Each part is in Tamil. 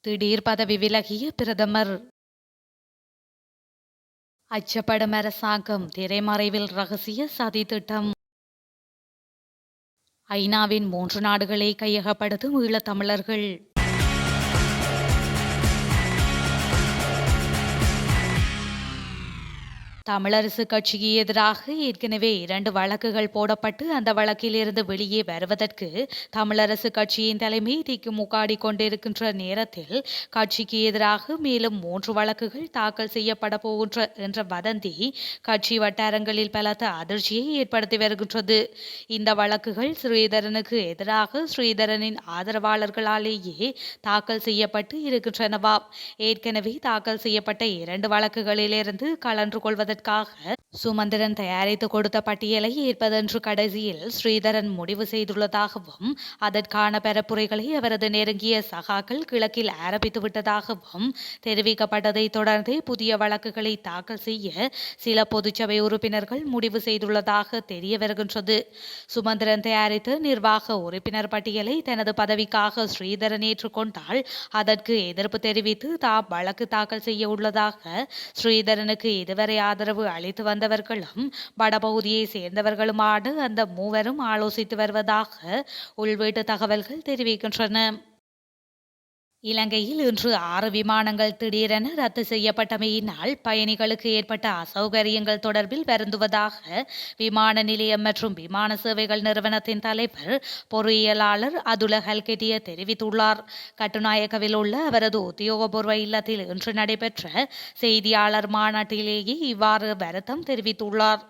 திடீர் பதவி விலகிய பிரதமர். அச்சப்படும் அரசாங்கம், திரைமறைவில் ரகசிய சதி திட்டம். ஐநாவின் 3 நாடுகளை கையகப்படுத்தும் ஈழத்தமிழர்கள். தமிழரசு கட்சிக்கு எதிராக ஏற்கனவே 2 வழக்குகள் போடப்பட்டு அந்த வழக்கிலிருந்து வெளியே வருவதற்கு தமிழரசு கட்சியின் தலைமை திக்குமுக்காடி கொண்டிருக்கின்ற நேரத்தில் கட்சிக்கு எதிராக மேலும் 3 வழக்குகள் தாக்கல் செய்யப்பட போகின்ற என்ற வதந்தி கட்சி வட்டாரங்களில் பலத்த அதிர்ச்சியை ஏற்படுத்தி வருகின்றது. இந்த வழக்குகள் ஸ்ரீதரனுக்கு எதிராக ஸ்ரீதரனின் ஆதரவாளர்களாலேயே தாக்கல் செய்யப்பட்டு இருக்கின்றனவாம். ஏற்கனவே தாக்கல் செய்யப்பட்ட 2 வழக்குகளிலிருந்து கலந்து கொள்வதற்காக சுமந்திரன் தயாரித்து கொடுத்த பட்டியலை ஏற்பதென்று கடைசியில் ஸ்ரீதரன் முடிவு செய்துள்ளதாகவும் அதற்கான பரப்புரைகளை அவரது நெருங்கிய சகாக்கள் கிழக்கில் ஆரம்பித்து விட்டதாகவும் தெரிவிக்கப்பட்டதை தொடர்ந்தே புதிய வழக்குகளை தாக்கல் செய்ய சில பொதுச்சபை உறுப்பினர்கள் முடிவு செய்துள்ளதாக தெரிய வருகின்றது. சுமந்திரன் தயாரித்த நிர்வாக உறுப்பினர் பட்டியலை தனது பதவிக்காக ஸ்ரீதரன் ஏற்றுக்கொண்டால் அதற்கு எதிர்ப்பு தெரிவித்து தாம் வழக்கு தாக்கல் செய்ய உள்ளதாக ஸ்ரீதரனுக்கு இதுவரை ஆதரவு அளித்து வந்தவர்களும் வடபகுதியை சேர்ந்தவர்களுமான அந்த மூவரும் ஆலோசித்து வருவதாக உள்வீட்டு தகவல்கள் தெரிவிக்கின்றன. இலங்கையில் இன்று 6 விமானங்கள் திடீரென ரத்து செய்யப்பட்டமையினால் பயணிகளுக்கு ஏற்பட்ட அசௌகரியங்கள் தொடர்பில் வருந்துவதாக விமான நிலையம் மற்றும் விமான சேவைகள் நிறுவனத்தின் தலைவர் பொறியியலாளர் அதுல ஹல்கெட்டிய தெரிவித்துள்ளார். கட்டுநாயக்கவில் உள்ள அவரது உத்தியோகபூர்வ இல்லத்தில் இன்று நடைபெற்ற செய்தியாளர் மாநாட்டிலேயே இவ்வாறு வருத்தம் தெரிவித்துள்ளார்.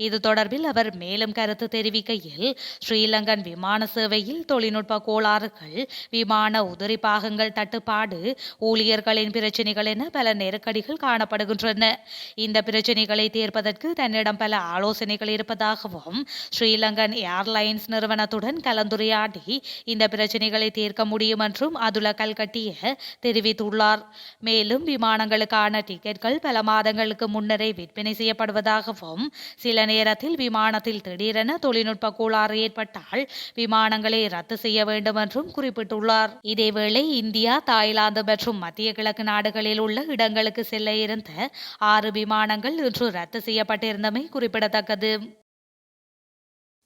இது தொடர்பில் அவர் மேலும் கருத்து தெரிவிக்கையில், ஸ்ரீலங்கன் விமான சேவையில் தொழில்நுட்ப கோளாறுகள், விமான உதிரி பாகங்கள் தட்டுப்பாடு, ஊழியர்களின் பிரச்சினைகள் என பல நெருக்கடிகள் காணப்படுகின்றன. இந்த பிரச்சினைகளை தீர்ப்பதற்கு தன்னிடம் பல ஆலோசனைகள் இருப்பதாகவும் ஸ்ரீலங்கன் ஏர்லைன்ஸ் நிறுவனத்துடன் கலந்துரையாடி இந்த பிரச்சினைகளை தீர்க்க முடியும் என்றும் அதுல கல்கட்டிய தெரிவித்துள்ளார். மேலும் விமானங்களுக்கான டிக்கெட்கள் பல மாதங்களுக்கு முன்னரே விற்பனை செய்யப்படுவதாகவும் சில நேரத்தில் விமானத்தில் திடீரென தொழில்நுட்ப கோளாறு ஏற்பட்டால் விமானங்களை ரத்து செய்ய வேண்டும் என்றும் குறிப்பிட்டுள்ளார். இதேவேளை இந்தியா, தாய்லாந்து மற்றும் மத்திய கிழக்கு நாடுகளில் உள்ள இடங்களுக்கு செல்ல இருந்த 6 விமானங்கள் இன்று ரத்து செய்யப்பட்டிருந்தமை குறிப்பிடத்தக்கது.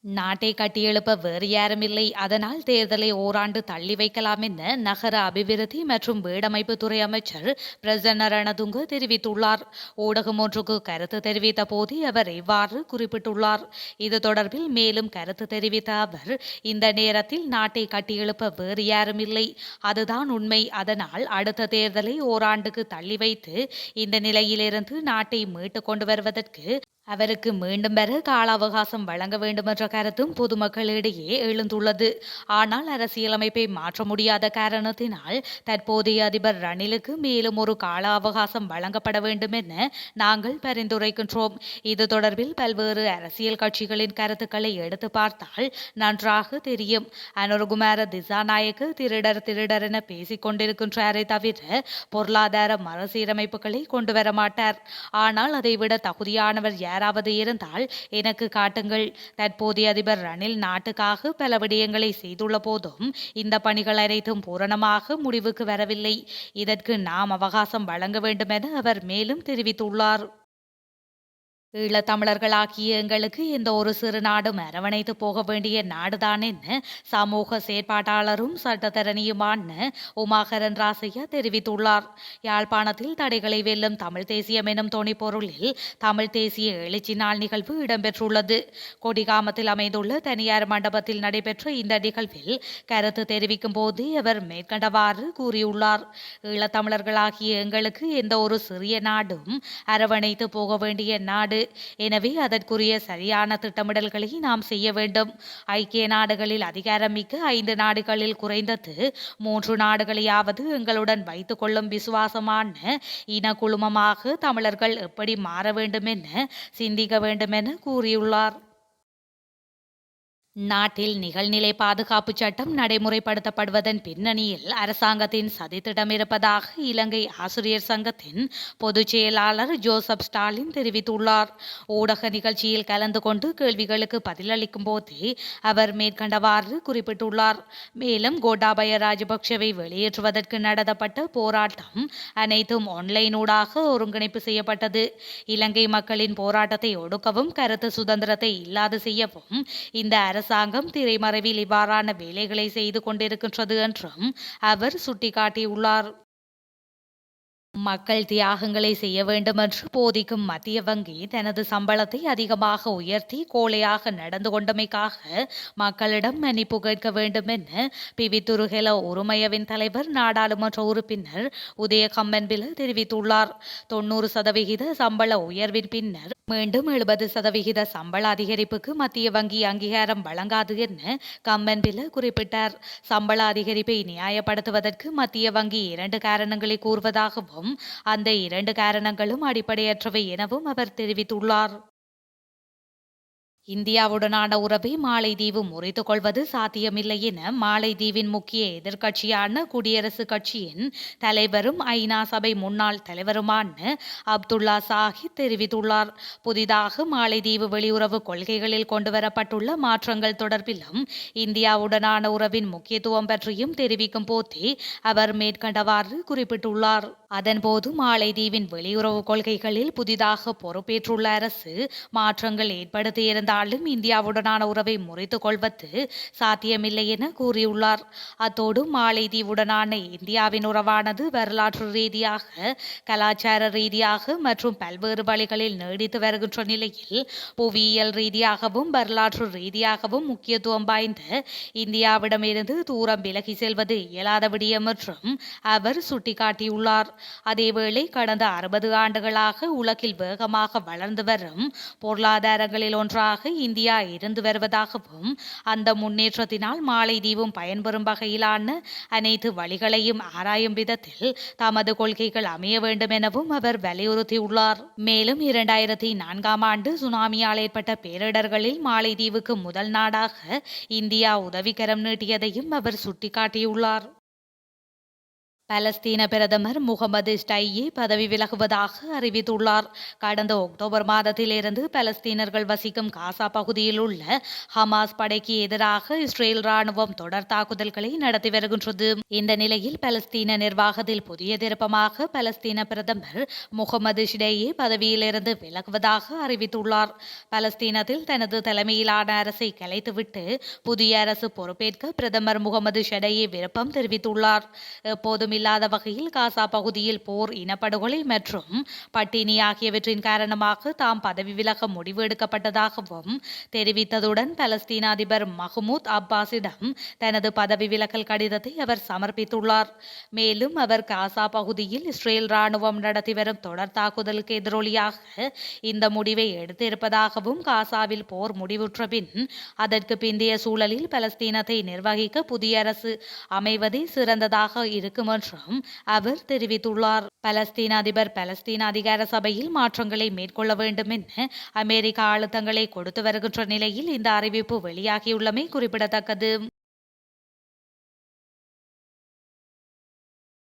நாட்டை கட்டியெழுப்ப வேறு யாரும் இல்லை, அதனால் தேர்தலை ஓராண்டு தள்ளி வைக்கலாம் என நகர அபிவிருத்தி மற்றும் வீடமைப்புத்துறை அமைச்சர் பிரசன்ன ரணதுங்க தெரிவித்துள்ளார். ஊடகம் ஒன்றுக்கு கருத்து தெரிவித்த போதே அவர் இவ்வாறு குறிப்பிட்டுள்ளார். இது தொடர்பில் மேலும் கருத்து தெரிவித்த அவர், இந்த நேரத்தில் நாட்டை கட்டியெழுப்ப வேறு யாரும் இல்லை, அதுதான் உண்மை. அதனால் அடுத்த தேர்தலை ஓராண்டுக்கு தள்ளி வைத்து இந்த நிலையிலிருந்து நாட்டை மீட்டு கொண்டு வருவதற்கு அவருக்கு மீண்டும் வர கால அவகாசம் வழங்க வேண்டும் என்ற கருத்தும் பொதுமக்களிடையே எழுந்துள்ளது. ஆனால் அரசியலமைப்பை மாற்ற முடியாத காரணத்தினால் தற்போதைய அதிபர் ரணிலுக்கு மேலும் ஒரு கால அவகாசம் வழங்கப்பட வேண்டும் என நாங்கள் பரிந்துரைக்கின்றோம். இது தொடர்பில் பல்வேறு அரசியல் கட்சிகளின் கருத்துக்களை எடுத்து பார்த்தால் நன்றாக தெரியும். அனுரகுமார திசாநாயக்க திருடர் என பேசிக் கொண்டிருக்கின்றாரே தவிர பொருளாதார மறுசீரமைப்புகளை கொண்டு வர மாட்டார். ஆனால் அதைவிட தகுதியானவர் யாராவது இருந்தால் எனக்கு காட்டுங்கள். தற்போதைய அதிபர் ரணில் நாட்டுக்காக பல விடயங்களை செய்துள்ள போதும் இந்த பணிகள் அனைத்தும் பூரணமாக முடிவுக்கு வரவில்லை. இதற்கு நாம் அவகாசம் வழங்க வேண்டும் என அவர் மேலும் தெரிவித்துள்ளார். ஈழத்தமிழர்களாகிய எங்களுக்கு எந்த ஒரு சிறு நாடும் அரவணைத்து போக வேண்டிய நாடுதான் என சமூக செயற்பாட்டாளரும் சட்டத்தரணியுமான உமாகரன் ராசையா தெரிவித்துள்ளார். யாழ்ப்பாணத்தில் தடைகளை வெல்லும் தமிழ் தேசியம் எனும் தொனிப்பொருளில் தமிழ் தேசிய எழுச்சி நாள் நிகழ்வு இடம்பெற்றுள்ளது. கொடிகாமத்தில் அமைந்துள்ள தனியார் மண்டபத்தில் நடைபெற்ற இந்த நிகழ்வில் கருத்து தெரிவிக்கும் போது அவர் மேற்கண்டவாறு கூறியுள்ளார். ஈழத்தமிழர்களாகிய எங்களுக்கு எந்த ஒரு சிறிய நாடும் அரவணைத்து போக வேண்டிய நாடு. எனவே அதற்குரிய சரியான திட்டமிடல்களை நாம் செய்ய வேண்டும். ஐக்கிய நாடுகளில் அதிகாரம் மிக்க 5 நாடுகளில் குறைந்தது 3 நாடுகளையாவது எங்களுடன் வைத்துக் கொள்ளும் விசுவாசமான இன குழுமமாக தமிழர்கள் எப்படி மாற வேண்டும் என சிந்திக்க வேண்டும் என கூறியுள்ளார். நாட்டில் நிகழ்நிலை பாதுகாப்பு சட்டம் நடைமுறைப்படுத்தப்படுவதன் பின்னணியில் அரசாங்கத்தின் சதித்திட்டம் இருப்பதாக இலங்கை ஆசிரியர் சங்கத்தின் பொதுச் செயலாளர் ஜோசப் ஸ்டாலின் தெரிவித்துள்ளார். ஊடக நிகழ்ச்சியில் கலந்து கொண்டு கேள்விகளுக்கு பதிலளிக்கும் போதே அவர் மேற்கண்டவாறு குறிப்பிட்டுள்ளார். மேலும் கோட்டாபய ராஜபக்ஷவை வெளியேற்றுவதற்கு நடத்தப்பட்ட போராட்டம் அனைத்தும் ஆன்லைனூடாக ஒருங்கிணைப்பு செய்யப்பட்டது. இலங்கை மக்களின் போராட்டத்தை ஒடுக்கவும் கருத்து சுதந்திரத்தை இல்லாது செய்யவும் இந்த அரசாங்கம் திரைமறைவில் இவ்வாறான வேலைகளை செய்து கொண்டிருக்கின்றது என்றும் அவர் சுட்டிக்காட்டியுள்ளார். மக்கள் தியாகங்களை செய்ய வேண்டும் என்று போதிக்கும் மத்திய வங்கி தனது சம்பளத்தை அதிகமாக உயர்த்தி கோழையாக நடந்து கொண்டமைக்காக மக்களிடம் மன்னிப்பு கேட்க வேண்டும் என பிவித்துருகெல உரிமையவின் தலைவர் நாடாளுமன்ற உறுப்பினர் உதய கம்மன்பில தெரிவித்துள்ளார். 90% சம்பள உயர்வின் பின்னர் மீண்டும் 70% சம்பள அதிகரிப்புக்கு மத்திய வங்கி அங்கீகாரம் வழங்காது என கம்மன்பில குறிப்பிட்டார். சம்பள அதிகரிப்பை நியாயப்படுத்துவதற்கு மத்திய வங்கி 2 காரணங்களை கூறுவதாகவும் அந்த 2 காரணங்களும் அடிப்படையற்றவை எனவும் அவர் தெரிவித்துள்ளார். இந்தியாவுடனான உறவை மாலைதீவு முறித்துக் கொள்வது சாத்தியமில்லை என மாலைதீவின் முக்கிய எதிர்க்கட்சியான குடியரசுக் கட்சியின் தலைவரும் ஐநா சபை முன்னாள் தலைவருமான அப்துல்லா சாஹித் தெரிவித்துள்ளார். புதிதாக மாலைதீவு வெளியுறவு கொள்கைகளில் கொண்டுவரப்பட்டுள்ள மாற்றங்கள் தொடர்பிலும் இந்தியாவுடனான உறவின் முக்கியத்துவம் பற்றியும் தெரிவிக்கும் போதே அவர் மேற்கண்டவாறு குறிப்பிட்டுள்ளார். அதன்போது மாலைதீவின் வெளியுறவு கொள்கைகளில் புதிதாக பொறுப்பேற்றுள்ள அரசு மாற்றங்கள் ஏற்படுத்தியிருந்தாலும் இந்தியாவுடனான உறவை முறித்துக் கொள்வது சாத்தியமில்லை என கூறியுள்ளார். அத்தோடு மாலைதீவுடனான இந்தியாவின் உறவானது வரலாற்று ரீதியாக, கலாச்சார ரீதியாக மற்றும் பல்வேறு வழிகளில் நீடித்து வருகின்ற நிலையில் புவியியல் ரீதியாகவும் வரலாற்று ரீதியாகவும் முக்கியத்துவம் வாய்ந்த இந்தியாவிடமிருந்து தூரம் விலகி செல்வது இயலாத விடயம் என்றும் அவர் சுட்டிக்காட்டியுள்ளார். அதேவேளை கடந்த 60 ஆண்டுகளாக உலகில் வேகமாக வளர்ந்து வரும் பொருளாதாரங்களில் ஒன்றாக இந்தியா இருந்து வருவதாகவும் அந்த முன்னேற்றத்தினால் மாலைதீவும் பயன்பெறும் வகையிலான அனைத்து வழிகளையும் ஆராயும் விதத்தில் தமது கொள்கைகள் அமைய வேண்டும் எனவும் அவர் வலியுறுத்தியுள்ளார். மேலும் 2004ஆம் ஆண்டு சுனாமியால் ஏற்பட்ட பேரிடர்களில் மாலைதீவுக்கு முதல் நாடாக இந்தியா உதவிக்கரம் நீட்டியதையும் அவர் சுட்டிக்காட்டியுள்ளார். பாலஸ்தீன பிரதமர் முகமது ஸ்டையி பதவி விலகுவதாக அறிவித்துள்ளார். கடந்த அக்டோபர் மாதத்திலிருந்து பாலஸ்தீனர்கள் வசிக்கும் காசா பகுதியில் உள்ள ஹமாஸ் படைக்கு எதிராக இஸ்ரேல் ராணுவம் தொடர் தாக்குதல்களை நடத்தி வருகின்றது. இந்த நிலையில் பாலஸ்தீன நிர்வாகத்தில் புதிய திருப்பமாக பாலஸ்தீன பிரதமர் முகமது ஸ்டையி பதவியிலிருந்து விலகுவதாக அறிவித்துள்ளார். பாலஸ்தீனத்தில் தனது தலைமையிலான அரசை கலைத்துவிட்டு புதிய அரசு பொறுப்பேற்க பிரதமர் முகமது ஸ்டையி விருப்பம் தெரிவித்துள்ளார். எப்போதும் இல்லாத வகையில் காசா பகுதியில் போர், இனப்படுகொலை மற்றும் பட்டினி ஆகியவற்றின் காரணமாக தாம் பதவி விலக முடிவு எடுக்கப்பட்டதாகவும் தெரிவித்ததுடன் பாலஸ்தீன அதிபர் மஹ்மூத் அப்பாஸிடம் தனது பதவி விலகல் கடிதத்தை அவர் சமர்ப்பித்துள்ளார். மேலும் அவர் காசா பகுதியில் இஸ்ரேல் ராணுவம் நடத்தி வரும் தொடர் தாக்குதலுக்கு எதிரொலியாக இந்த முடிவை எடுத்திருப்பதாகவும் காசாவில் போர் முடிவுற்ற பின் அதற்கு பிந்தைய சூழலில் பாலஸ்தீனத்தை நிர்வகிக்க புதிய அரசு அமைவதே சிறந்ததாக இருக்கும் என்றும் அவர் தெரிவித்துள்ளார். பாலஸ்தீன அதிபர் பாலஸ்தீன அதிகார சபையில் மாற்றங்களை மேற்கொள்ள வேண்டும் என அமெரிக்கா அழுத்தங்களை கொடுத்து வருகின்ற நிலையில் இந்த அறிவிப்பு வெளியாகியுள்ளமை குறிப்பிடத்தக்கது.